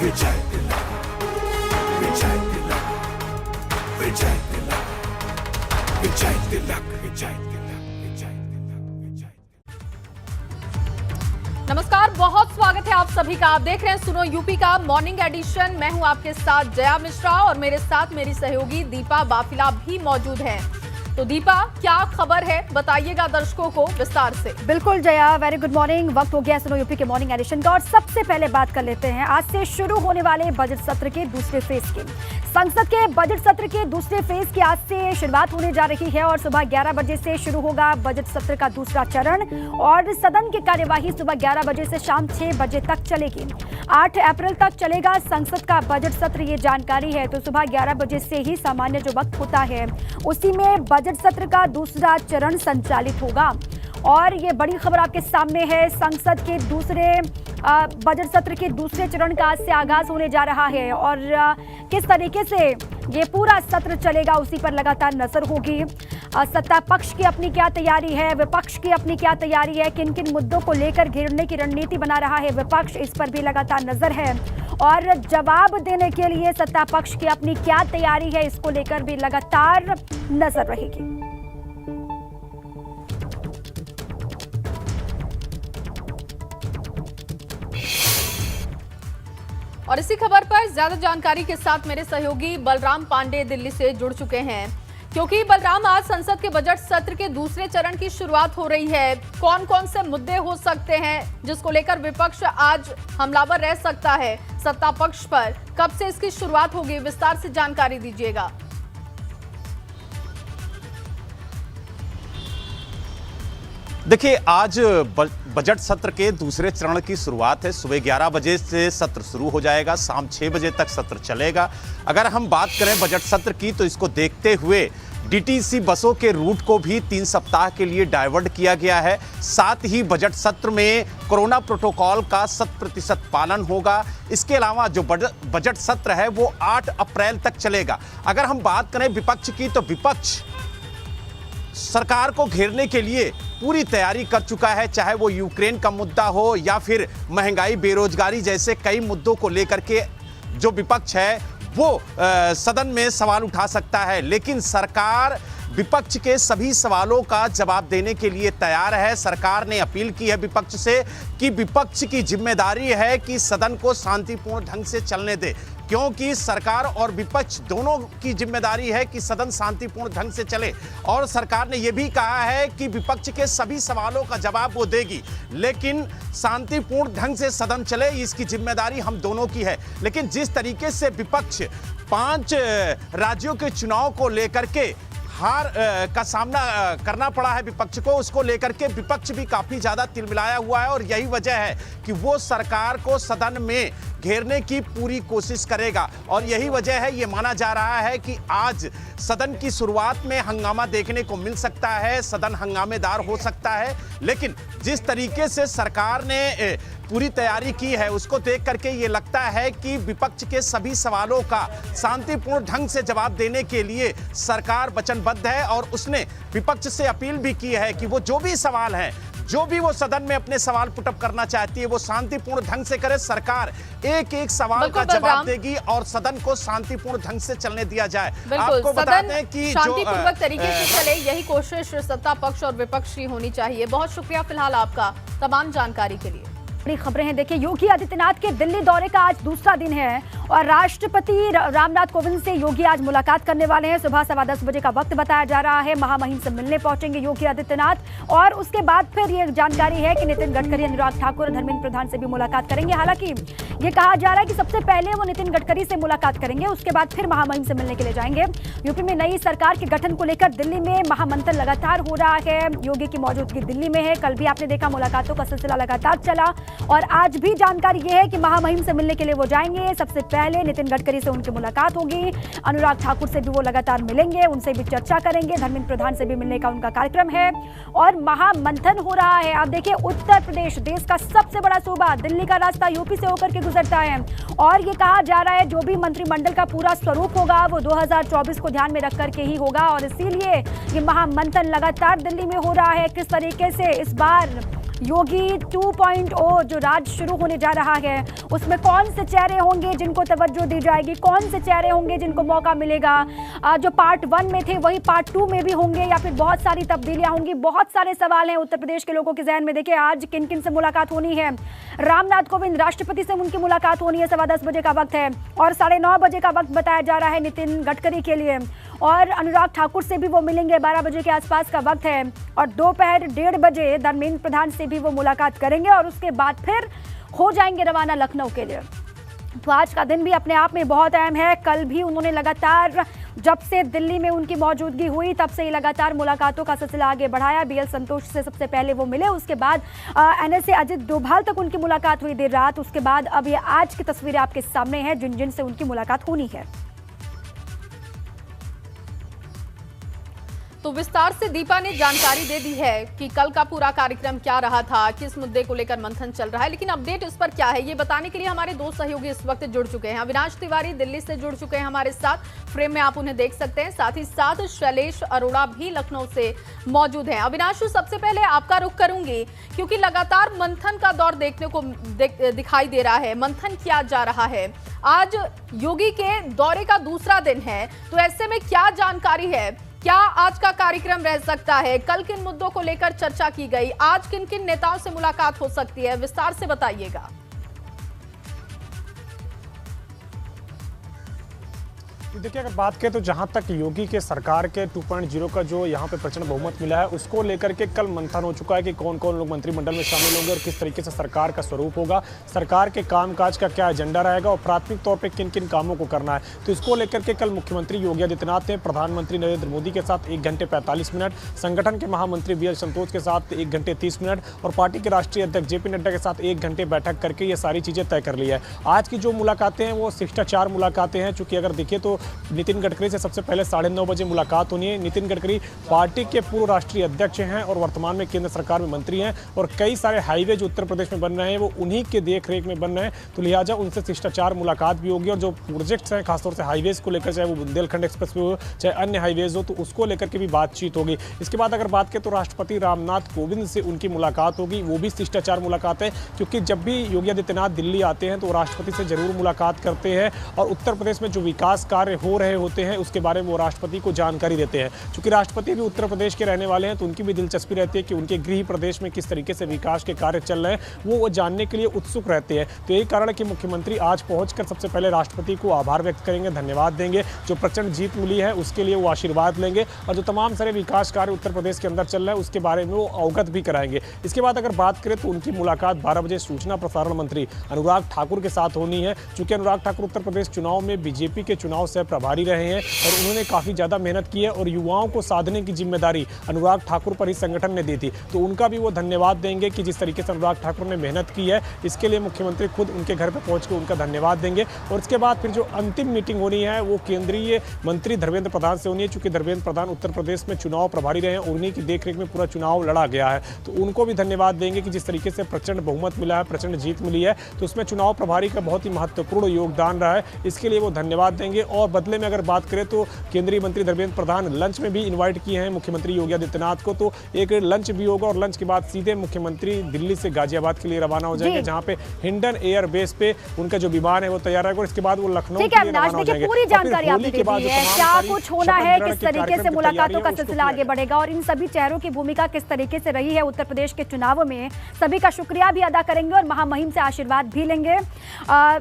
विजय तिलक, विजय तिलक, विजय तिलक, विजय तिलक, विजय तिलक, विजय तिलक, विजय तिलक। नमस्कार, बहुत स्वागत है आप सभी का। आप देख रहे हैं सुनो यूपी का मॉर्निंग एडिशन। मैं हूं आपके साथ जया मिश्रा और मेरे साथ मेरी सहयोगी दीपा बाफिला भी मौजूद हैं। तो दीपा, क्या खबर है, बताइएगा दर्शकों को विस्तार से। बिल्कुल जया, वेरी गुड मॉर्निंग। वक्त हो गया सुनो यूपी के मॉर्निंग एडिशन का और सबसे पहले बात कर लेते हैं आज से शुरू होने वाले बजट सत्र के दूसरे फेज की। संसद के बजट सत्र के दूसरे फेज की आज से शुरुआत होने जा रही है और सुबह 11 बजे से शुरू होगा बजट सत्र का दूसरा चरण और सदन की कार्यवाही सुबह 11 बजे से शाम 6 बजे तक चलेगी। 8 अप्रैल तक चलेगा संसद का बजट सत्र, ये जानकारी है। तो सुबह 11 बजे से ही सामान्य जो वक्त होता है उसी में बजट सत्र का दूसरा चरण संचालित होगा। और ये बड़ी खबर आपके सामने है, संसद के दूसरे बजट सत्र के दूसरे चरण का आज से आगाज होने जा रहा है और किस तरीके से ये पूरा सत्र चलेगा उसी पर लगातार नजर होगी। सत्ता पक्ष की अपनी क्या तैयारी है, विपक्ष की अपनी क्या तैयारी है, किन किन मुद्दों को लेकर घेरने की रणनीति बना रहा है विपक्ष, इस पर भी लगातार नजर है। और जवाब देने के लिए सत्ता पक्ष की अपनी क्या तैयारी है, इसको लेकर भी लगातार नजर रहेगी। और इसी खबर पर ज्यादा जानकारी के साथ मेरे सहयोगी बलराम पांडे दिल्ली से जुड़ चुके हैं। क्योंकि बलराम, आज संसद के बजट सत्र के दूसरे चरण की शुरुआत हो रही है। कौन कौन से मुद्दे हो सकते हैं जिसको लेकर विपक्ष आज हमलावर रह सकता है सत्ता पक्ष पर? कब से इसकी शुरुआत होगी, विस्तार से जानकारी दीजिएगा। देखिए, आज बजट सत्र के दूसरे चरण की शुरुआत है। सुबह 11 बजे से सत्र शुरू हो जाएगा, शाम 6 बजे तक सत्र चलेगा। अगर हम बात करें बजट सत्र की तो इसको देखते हुए डीटीसी बसों के रूट को भी 3 सप्ताह के लिए डाइवर्ट किया गया है। साथ ही बजट सत्र में कोरोना प्रोटोकॉल का 100% पालन होगा। इसके अलावा जो बजट सत्र है वो 8 अप्रैल तक चलेगा। अगर हम बात करें विपक्ष की तो विपक्ष सरकार को घेरने के लिए पूरी तैयारी कर चुका है, चाहे वो यूक्रेन का मुद्दा हो या फिर महंगाई, बेरोजगारी जैसे कई मुद्दों को लेकर के जो विपक्ष है वो सदन में सवाल उठा सकता है। लेकिन सरकार विपक्ष के सभी सवालों का जवाब देने के लिए तैयार है। सरकार ने अपील की है विपक्ष से कि विपक्ष की जिम्मेदारी है कि सदन को शांतिपूर्ण ढंग से चलने दे, क्योंकि सरकार और विपक्ष दोनों की जिम्मेदारी है कि सदन शांतिपूर्ण ढंग से चले। और सरकार ने यह भी कहा है कि विपक्ष के सभी सवालों का जवाब वो देगी, लेकिन शांतिपूर्ण ढंग से सदन चले इसकी जिम्मेदारी हम दोनों की है। लेकिन जिस तरीके से विपक्ष 5 राज्यों के चुनाव को लेकर के हार का सामना करना पड़ा है विपक्ष को, उसको लेकर के विपक्ष भी काफी ज्यादा तिलमिलाया हुआ है और यही वजह है कि वो सरकार को सदन में घेरने की पूरी कोशिश करेगा। और यही वजह है, ये माना जा रहा है कि आज सदन की शुरुआत में हंगामा देखने को मिल सकता है, सदन हंगामेदार हो सकता है। लेकिन जिस तरीके से सरकार ने पूरी तैयारी की है उसको देख करके ये लगता है कि विपक्ष के सभी सवालों का शांतिपूर्ण ढंग से जवाब देने के लिए सरकार वचनबद्ध है। और उसने विपक्ष से अपील भी की है कि वो जो भी सवाल हैं, जो भी वो सदन में अपने सवाल पुटअप करना चाहती है वो शांतिपूर्ण ढंग से करे। सरकार एक एक सवाल का जवाब देगी और सदन को शांतिपूर्ण ढंग से चलने दिया जाए। आपको बता दें कि शांतिपूर्वक तरीके से चले, यही कोशिश सत्ता पक्ष और विपक्ष की होनी चाहिए। बहुत शुक्रिया फिलहाल आपका तमाम जानकारी के लिए। बड़ी खबरें हैं। देखिए, योगी आदित्यनाथ के दिल्ली दौरे का आज दूसरा दिन है और राष्ट्रपति रामनाथ कोविंद से योगी आज मुलाकात करने वाले हैं। सुबह 10:15 बजे का वक्त बताया जा रहा है। महामहिम से मिलने पहुंचेंगे योगी आदित्यनाथ और उसके बाद फिर ये जानकारी है कि नितिन गडकरी, अनुराग ठाकुर और धर्मेंद्र प्रधान से भी मुलाकात करेंगे। हालांकि ये कहा जा रहा है कि सबसे पहले वो नितिन गडकरी से मुलाकात करेंगे, उसके बाद फिर महामहिम से मिलने के लिए जाएंगे। यूपी में नई सरकार के गठन को लेकर दिल्ली में महामंथन लगातार हो रहा है। योगी की मौजूदगी दिल्ली में है। कल भी आपने देखा मुलाकातों का सिलसिला लगातार चला और आज भी जानकारी यह है कि महामहिम से मिलने के लिए वो जाएंगे। सबसे पहले नितिन गडकरी से उनकी मुलाकात होगी, अनुराग ठाकुर से भी वो लगातार मिलेंगे, उनसे भी चर्चा करेंगे, धर्मेंद्र प्रधान से भी मिलने का उनका कार्यक्रम है और महामंथन हो रहा है। आप देखिए, उत्तर प्रदेश देश का सबसे बड़ा सूबा, दिल्ली का रास्ता यूपी से होकर के गुजरता है और ये कहा जा रहा है जो भी मंत्रिमंडल का पूरा स्वरूप होगा वो 2024 को ध्यान में रख करके ही होगा और इसीलिए ये महामंथन लगातार दिल्ली में हो रहा है। किस तरीके से इस बार योगी 2.0 जो राज शुरू होने जा रहा है, उसमें कौन से चेहरे होंगे जिनको तवज्जो दी जाएगी, कौन से चेहरे होंगे जिनको मौका मिलेगा, जो पार्ट 1 में थे वही पार्ट 2 में भी होंगे या फिर बहुत सारी तब्दीलियां होंगी। बहुत सारे सवाल हैं उत्तर प्रदेश के लोगों के जहन में। देखिए आज किन किन से मुलाकात होनी है। रामनाथ कोविंद राष्ट्रपति से उनकी मुलाकात होनी है, 10:15 बजे का वक्त है, और 9:30 बजे का वक्त बताया जा रहा है नितिन गडकरी के लिए, और अनुराग ठाकुर से भी वो मिलेंगे, 12 बजे के आसपास का वक्त है, और दोपहर 1:30 बजे धर्मेंद्र प्रधान से भी वो मुलाकात करेंगे और उसके बाद फिर हो जाएंगे रवाना लखनऊ के लिए। तो आज का दिन भी अपने आप में बहुत अहम है। कल भी उन्होंने लगातार, जब से दिल्ली में उनकी मौजूदगी हुई तब से ही लगातार मुलाकातों का सिलसिला आगे बढ़ाया। बीएल संतोष से सबसे पहले वो मिले, उसके बाद एनएसए अजित डोभाल तक उनकी मुलाकात हुई देर रात। उसके बाद अब ये आज की तस्वीरें आपके सामने हैं जिन जिन से उनकी मुलाकात होनी है। तो विस्तार से दीपा ने जानकारी दे दी है कि कल का पूरा कार्यक्रम क्या रहा था, किस मुद्दे को लेकर मंथन चल रहा है, लेकिन अपडेट इस पर क्या है ये बताने के लिए हमारे दो सहयोगी इस वक्त जुड़ चुके हैं। अविनाश तिवारी दिल्ली से जुड़ चुके हैं हमारे साथ, फ्रेम में आप उन्हें देख सकते हैं। साथ ही साथ शैलेश अरोड़ा भी लखनऊ से मौजूद हैं। अविनाश, सबसे पहले आपका रुख करूंगी क्योंकि लगातार मंथन का दौर देखने को दिखाई दे रहा है। मंथन किया जा रहा है, आज योगी के दौरे का दूसरा दिन है, तो ऐसे में क्या जानकारी है, क्या आज का कार्यक्रम रह सकता है, कल किन मुद्दों को लेकर चर्चा की गई, आज किन किन नेताओं से मुलाकात हो सकती है, विस्तार से बताइएगा। देखिए अगर बात करें तो जहां तक योगी के सरकार के 2.0 का जो यहां पे प्रचंड बहुमत मिला है उसको लेकर के कल मंथन हो चुका है कि कौन कौन लोग मंत्रिमंडल में शामिल होंगे और किस तरीके से सरकार का स्वरूप होगा, सरकार के कामकाज का क्या एजेंडा रहेगा और प्राथमिक तौर पे किन किन कामों को करना है। तो इसको लेकर के कल मुख्यमंत्री योगी आदित्यनाथ ने प्रधानमंत्री नरेंद्र मोदी के साथ 1 घंटे 45 मिनट, संगठन के महामंत्री बीएल संतोष के साथ 1 घंटे 30 मिनट और पार्टी के राष्ट्रीय अध्यक्ष जेपी नड्डा के साथ 1 घंटे बैठक करके ये सारी चीजें तय कर ली है। आज की जो मुलाकातें हैं वो शिष्टाचार मुलाकातें हैं, चूंकि अगर देखिए तो नितिन गडकरी से सबसे पहले 9:30 बजे मुलाकात होनी है। नितिन गडकरी पार्टी के पूर्व राष्ट्रीय अध्यक्ष हैं और वर्तमान में केंद्र सरकार में मंत्री हैं और कई सारे हाईवे जो उत्तर प्रदेश में बन रहे हैं वो उन्हीं के देखरेख में बन रहे हैं, तो लिहाजा उनसे शिष्टाचार मुलाकात भी होगी और जो प्रोजेक्ट्स हैं खासतौर से हाईवेज को लेकर, चाहे वो बुंदेलखंड एक्सप्रेस हो चाहे अन्य हाईवेज हो, तो उसको लेकर के भी बातचीत होगी। इसके बाद अगर बात करें तो राष्ट्रपति रामनाथ कोविंद से उनकी मुलाकात होगी, वो भी शिष्टाचार मुलाकात है, क्योंकि जब भी योगी आदित्यनाथ दिल्ली आते हैं तो राष्ट्रपति से जरूर मुलाकात करते हैं और उत्तर प्रदेश में जो विकास कार्य हो रहे होते हैं उसके बारे में वो राष्ट्रपति को जानकारी देते हैं। चूंकि राष्ट्रपति भी उत्तर प्रदेश के रहने वाले हैं तो उनकी भी दिलचस्पी रहती है कि उनके गृह प्रदेश में किस तरीके से विकास के कार्य चल रहे हैं, वो जानने के लिए उत्सुक रहते हैं। तो यही कारण है कि मुख्यमंत्री आज पहुंचकर सबसे पहले राष्ट्रपति को आभार व्यक्त करेंगे, धन्यवाद देंगे, जो प्रचंड जीत मिली है उसके लिए वो आशीर्वाद लेंगे और जो तमाम सारे विकास कार्य उत्तर प्रदेश के अंदर चल रहे हैं उसके बारे में वो अवगत भी कराएंगे। इसके बाद अगर बात करें तो उनकी मुलाकात 12 बजे सूचना प्रसारण मंत्री अनुराग ठाकुर के साथ होनी है। चूंकि अनुराग ठाकुर उत्तर प्रदेश चुनाव में बीजेपी के चुनाव सह प्रभारी रहे हैं और उन्होंने काफी ज्यादा मेहनत की है और युवाओं को साधने की जिम्मेदारी अनुराग ठाकुर पर ही संगठन ने दी थी, तो उनका भी वो धन्यवाद देंगे कि जिस तरीके से अनुराग ठाकुर ने मेहनत की है इसके लिए मुख्यमंत्री खुद उनके घर पर पहुंचकर उनका धन्यवाद देंगे। और इसके बाद फिर जो अंतिम मीटिंग होनी है वो केंद्रीय मंत्री धर्मेंद्र प्रधान से होनी है। चूंकि धर्मेंद्र प्रधान उत्तर प्रदेश में चुनाव प्रभारी रहे हैं, उन्हीं की देखरेख में पूरा चुनाव लड़ा गया है, तो उनको भी धन्यवाद देंगे कि जिस तरीके से प्रचंड बहुमत मिला है, प्रचंड जीत मिली है, तो उसमें चुनाव प्रभारी का बहुत ही महत्वपूर्ण योगदान रहा है, इसके लिए वो धन्यवाद देंगे। और बदले में अगर बात करें तो केंद्रीय मंत्री धर्मेंद्र प्रधान लंच में भी इनवाइट किए हैं मुख्यमंत्री योगी आदित्यनाथ को, तो एक लंच भी होगा और लंच के बाद सीधे मुख्यमंत्री दिल्ली से गाजियाबाद के लिए रवाना हो जाएंगे, जहां पे हिंडन एयर बेस पे उनका जो विमान है वो तैयार रहेगा और इसके बाद वो लखनऊ के लिए रवाना हो जाएंगे। पूरी जानकारी आपने दे दी है, क्या कुछ होना है, किस तरीके से मुलाकातों का सिलसिला आगे बढ़ेगा और इन सभी चेहरों की भूमिका किस तरीके से रही है उत्तर प्रदेश के चुनाव में, सभी का शुक्रिया भी अदा करेंगे और महामहिम से आशीर्वाद भी लेंगे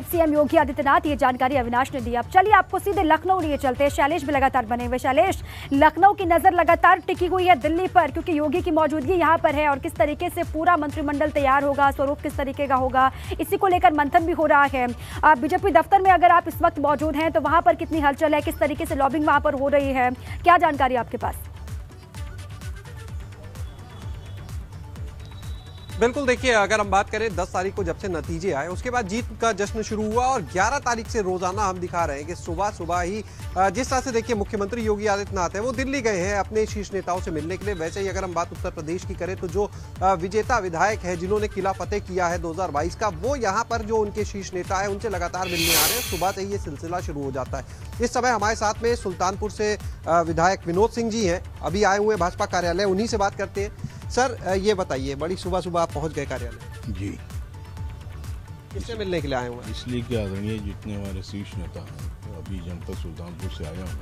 सीएम योगी आदित्यनाथ। ये जानकारी अविनाश ने दी। अब चलिए आपको सीधे लखनऊ लिए चलते हैं, शैलेश भी लगातार बने हुए। शैलेश, लखनऊ की नजर लगातार टिकी हुई है दिल्ली पर क्योंकि योगी की मौजूदगी यहां पर है और किस तरीके से पूरा मंत्रिमंडल तैयार होगा, स्वरूप किस तरीके का होगा, इसी को लेकर मंथन भी हो रहा है। बीजेपी दफ्तर में अगर आप इस वक्त मौजूद हैं तो वहां पर कितनी हलचल है, किस तरीके से लॉबिंग वहां पर हो रही है, क्या जानकारी आपके पास? बिल्कुल, देखिए अगर हम बात करें 10 तारीख को जब से नतीजे आए उसके बाद जीत का जश्न शुरू हुआ और 11 तारीख से रोजाना हम दिखा रहे हैं कि सुबह सुबह ही जिस तरह से देखिए मुख्यमंत्री योगी आदित्यनाथ है वो दिल्ली गए हैं अपने शीर्ष नेताओं से मिलने के लिए। वैसे ही अगर हम बात उत्तर प्रदेश की करें तो जो विजेता विधायक है जिन्होंने किला फतेह किया है 2022 का, वो यहाँ पर जो उनके शीर्ष नेता है उनसे लगातार मिलने आ रहे हैं। सुबह से ही ये सिलसिला शुरू हो जाता है। इस समय हमारे साथ में सुल्तानपुर से विधायक विनोद सिंह जी हैं, अभी आए हुए भाजपा कार्यालय, उन्हीं से बात करते हैं। सर ये बताइए, बड़ी सुबह सुबह आप पहुंच गए कार्यालय, जी, किससे मिलने के लिए आए हुए हैं? इसलिए कि आदरणीय जितने हमारे शीर्ष नेता हैं, अभी जनपद सुल्तानपुर से आया हूँ,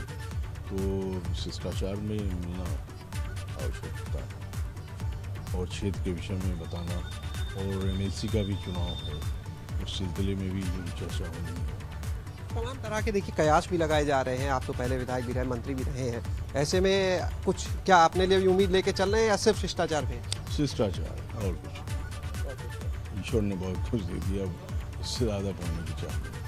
तो शिष्टाचार में मिलना आवश्यक होता है और क्षेत्र के विषय में बताना, और एमएलसी का भी चुनाव है, उस सिलसिले में भी चर्चा होनी है। तमाम तरह के देखिए कयास भी लगाए जा रहे हैं, आप तो पहले विधायक भी रहे, मंत्री भी रहे हैं, ऐसे में कुछ क्या अपने लिए भी उम्मीद लेके चल रहे हैं या सिर्फ शिष्टाचार पे? शिष्टाचार और कुछ, ईश्वर ने बहुत कुछ दे दिया, इससे ज़्यादा पढ़ने की चाहिए।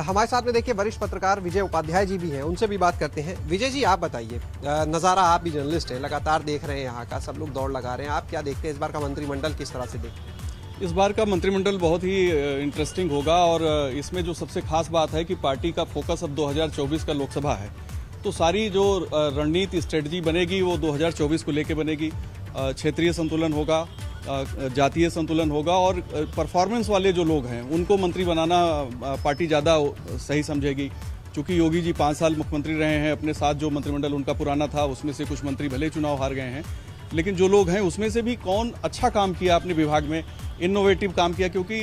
हमारे साथ में देखिए वरिष्ठ पत्रकार विजय उपाध्याय जी भी हैं, उनसे भी बात करते हैं। विजय जी, आप बताइए, नज़ारा, आप भी जर्नलिस्ट हैं, लगातार देख रहे हैं यहाँ का, सब लोग दौड़ लगा रहे हैं, आप क्या देखते हैं इस बार का मंत्रिमंडल किस तरह से देखते हैं? इस बार का मंत्रिमंडल बहुत ही इंटरेस्टिंग होगा और इसमें जो सबसे खास बात है कि पार्टी का फोकस अब 2024 का लोकसभा है, तो सारी जो रणनीति स्ट्रेटजी बनेगी वो 2024 को लेके बनेगी। क्षेत्रीय संतुलन होगा, जातीय संतुलन होगा और परफॉर्मेंस वाले जो लोग हैं उनको मंत्री बनाना पार्टी ज़्यादा सही समझेगी। चूँकि योगी जी 5 साल मुख्यमंत्री रहे हैं, अपने साथ जो मंत्रिमंडल उनका पुराना था उसमें से कुछ मंत्री भले चुनाव हार गए हैं, लेकिन जो लोग हैं उसमें से भी कौन अच्छा काम किया अपने विभाग में, इनोवेटिव काम किया, क्योंकि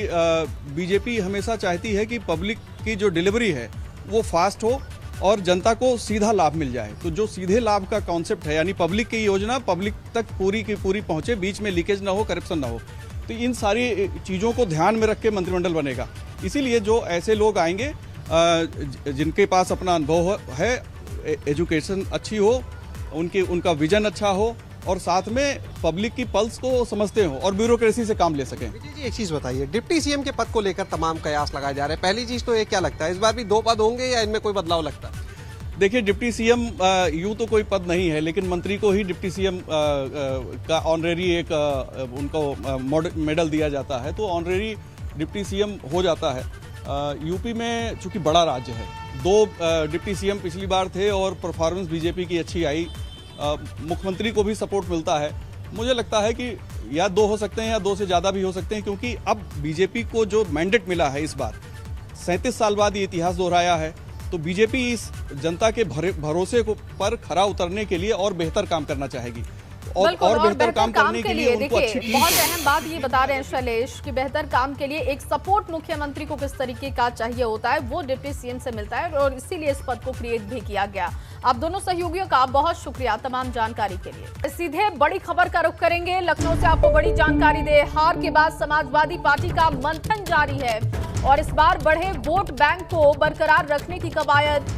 बीजेपी हमेशा चाहती है कि पब्लिक की जो डिलीवरी है वो फास्ट हो और जनता को सीधा लाभ मिल जाए। तो जो सीधे लाभ का कॉन्सेप्ट है, यानी पब्लिक की योजना पब्लिक तक पूरी की पूरी पहुंचे, बीच में लीकेज ना हो, करप्शन ना हो, तो इन सारी चीज़ों को ध्यान में रख के मंत्रिमंडल बनेगा। इसीलिए जो ऐसे लोग आएंगे जिनके पास अपना अनुभव है, एजुकेशन अच्छी हो, उनका विजन अच्छा हो और साथ में पब्लिक की पल्स को समझते हो और ब्यूरोक्रेसी से काम ले सकें। विजय जी, एक चीज़ बताइए, डिप्टी सीएम के पद को लेकर तमाम कयास लगाए जा रहे हैं। पहली चीज़ तो ये क्या लगता है, इस बार भी 2 पद होंगे या इनमें कोई बदलाव लगता है? देखिए, डिप्टी सीएम यूँ तो कोई पद नहीं है, लेकिन मंत्री को ही डिप्टी सीएम का ऑनरेरी एक उनको मेडल दिया जाता है, तो ऑनरेरी डिप्टी सीएम हो जाता है। यूपी में चूँकि बड़ा राज्य है, 2 डिप्टी सीएम पिछली बार थे और परफॉर्मेंस बीजेपी की अच्छी आई, मुख्यमंत्री को भी सपोर्ट मिलता है। मुझे लगता है कि या 2 हो सकते हैं या 2 से ज़्यादा भी हो सकते हैं, क्योंकि अब बीजेपी को जो मैंडेट मिला है इस बार, 37 साल बाद ये इतिहास दोहराया है, तो बीजेपी इस जनता के भरोसे को पर खरा उतरने के लिए और बेहतर काम करना चाहेगी और बेहतर काम करने के लिए उनको अच्छी टीम। बहुत अहम बात ये बता रहे हैं शैलेश कि बेहतर काम के लिए एक सपोर्ट मुख्यमंत्री को किस तरीके का चाहिए होता है, वो डिप्टी सीएम से मिलता है और इसीलिए इस पद को क्रिएट भी किया गया। आप दोनों सहयोगियों का बहुत शुक्रिया तमाम जानकारी के लिए। सीधे बड़ी खबर का रुख करेंगे, लखनऊ से आपको बड़ी जानकारी दे। हार के बाद समाजवादी पार्टी का मंथन जारी है और इस बार बढ़े वोट बैंक को बरकरार रखने की कवायद।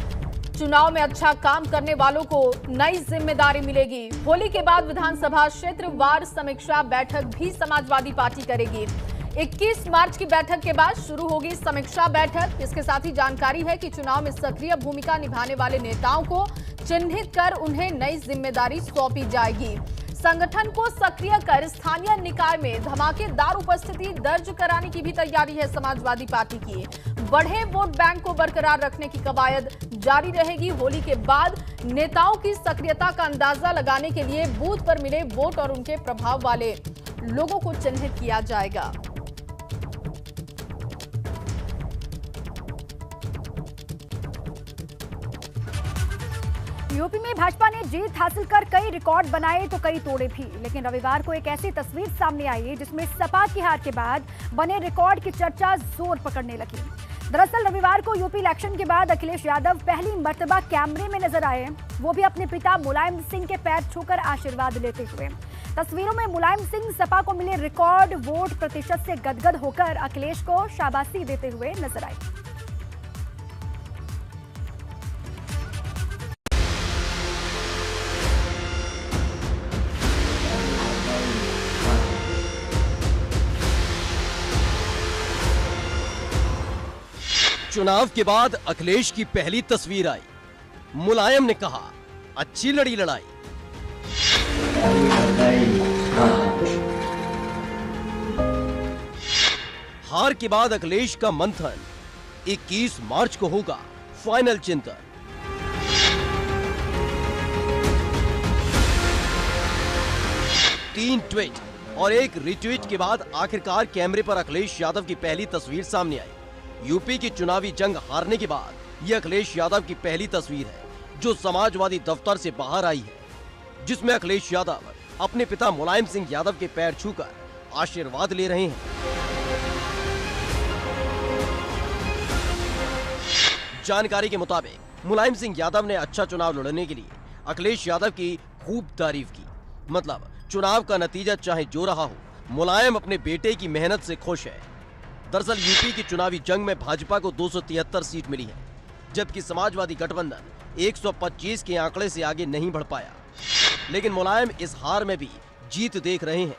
चुनाव में अच्छा काम करने वालों को नई जिम्मेदारी मिलेगी। होली के बाद विधानसभा क्षेत्रवार समीक्षा बैठक भी समाजवादी पार्टी करेगी। 21 मार्च की बैठक के बाद शुरू होगी समीक्षा बैठक। इसके साथ ही जानकारी है कि चुनाव में सक्रिय भूमिका निभाने वाले नेताओं को चिन्हित कर उन्हें नई जिम्मेदारी सौंपी जाएगी। संगठन को सक्रिय कर स्थानीय निकाय में धमाकेदार उपस्थिति दर्ज कराने की भी तैयारी है समाजवादी पार्टी की। बढ़े वोट बैंक को बरकरार रखने की कवायद जारी रहेगी। होली के बाद नेताओं की सक्रियता का अंदाजा लगाने के लिए बूथ पर मिले वोट और उनके प्रभाव वाले लोगों को चिन्हित किया जाएगा। यूपी में भाजपा ने जीत हासिल कर कई रिकॉर्ड बनाए तो कई तोड़े भी, लेकिन रविवार को एक ऐसी तस्वीर सामने आई है जिसमें सपा की हार के बाद बने रिकॉर्ड की चर्चा जोर पकड़ने लगी। दरअसल रविवार को यूपी इलेक्शन के बाद अखिलेश यादव पहली मर्तबा कैमरे में नजर आए, वो भी अपने पिता मुलायम सिंह के पैर छूकर आशीर्वाद लेते हुए। तस्वीरों में मुलायम सिंह सपा को मिले रिकॉर्ड वोट प्रतिशत से गदगद होकर अखिलेश को शाबाशी देते हुए नजर आए। चुनाव के बाद अखिलेश की पहली तस्वीर आई। मुलायम ने कहा, अच्छी लड़ी लड़ाई। हार के बाद अखिलेश का मंथन, 21 मार्च को होगा फाइनल चिंतन। तीन ट्वीट और एक रिट्वीट के बाद आखिरकार कैमरे पर अखिलेश यादव की पहली तस्वीर सामने आई। यूपी की चुनावी जंग हारने के बाद यह अखिलेश यादव की पहली तस्वीर है जो समाजवादी दफ्तर से बाहर आई है, जिसमें अखिलेश यादव अपने पिता मुलायम सिंह यादव के पैर छूकर आशीर्वाद ले रहे हैं। जानकारी के मुताबिक मुलायम सिंह यादव ने अच्छा चुनाव लड़ने के लिए अखिलेश यादव की खूब तारीफ की। मतलब चुनाव का नतीजा चाहे जो रहा हो, मुलायम अपने बेटे की मेहनत से खुश है। दरअसल यूपी की चुनावी जंग में भाजपा को 273 सीट मिली है, जबकि समाजवादी गठबंधन 125 के आंकड़े से आगे नहीं बढ़ पाया। लेकिन मुलायम इस हार में भी जीत देख रहे हैं,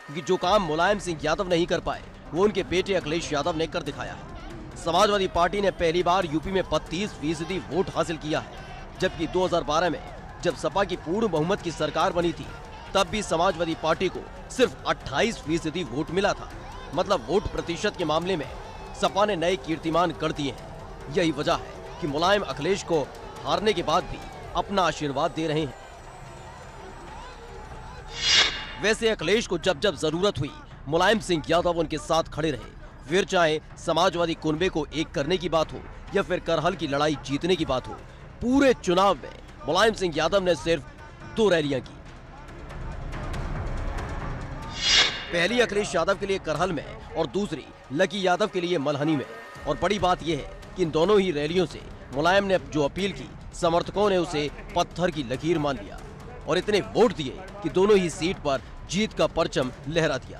क्योंकि जो काम मुलायम सिंह यादव नहीं कर पाए वो उनके बेटे अखिलेश यादव ने कर दिखाया है। समाजवादी पार्टी ने पहली बार यूपी में 32% वोट हासिल किया है, जबकि 2012 में जब सपा की पूर्ण बहुमत की सरकार बनी थी तब भी समाजवादी पार्टी को सिर्फ 28% वोट मिला था। मतलब वोट प्रतिशत के मामले में सपा ने नए कीर्तिमान कर दिए हैं। यही वजह है कि मुलायम अखिलेश को हारने के बाद भी अपना आशीर्वाद दे रहे हैं। वैसे अखिलेश को जब जब जरूरत हुई मुलायम सिंह यादव उनके साथ खड़े रहे, फिर चाहे समाजवादी कुनबे को एक करने की बात हो या फिर करहल की लड़ाई जीतने की बात हो। पूरे चुनाव में मुलायम सिंह यादव ने सिर्फ 2 रैलियां की। पहली अखिलेश यादव के लिए करहल में और दूसरी लकी यादव के लिए मल्हनी में। और बड़ी बात यह है कि इन दोनों ही रैलियों से मुलायम ने जो अपील की, समर्थकों ने उसे पत्थर की लकीर मान लिया और इतने वोट दिए कि दोनों ही सीट पर जीत का परचम लहरा दिया।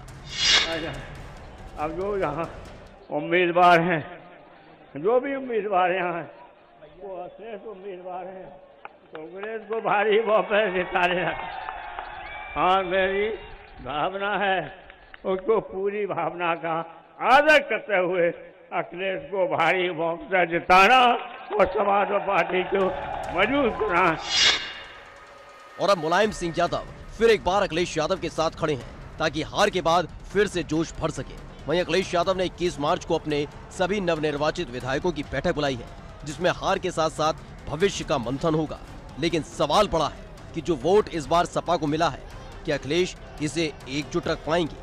अब जो यहाँ उम्मीदवार हैं, जो भी उम्मीदवार यहाँ हैं, वो श्रेष्ठ उम्मीदवार हैं, कांग्रेस को भारी बहुमत जिताने। और मेरी भावना है उसको पूरी भावना का आदर करते हुए अखिलेश को भारी बहुमत जिताना और समाजवादी पार्टी को मजबूत करना। और अब मुलायम सिंह यादव फिर एक बार अखिलेश यादव के साथ खड़े हैं ताकि हार के बाद फिर से जोश भर सके। वहीं अखिलेश यादव ने 21 मार्च को अपने सभी नवनिर्वाचित विधायकों की बैठक बुलाई है, जिसमें हार के साथ साथ भविष्य का मंथन होगा। लेकिन सवाल बड़ा है कि जो वोट इस बार सपा को मिला है, क्या अखिलेश इसे एकजुट रख पाएंगे?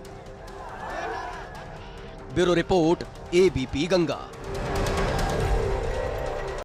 Bureau report, ABP Ganga.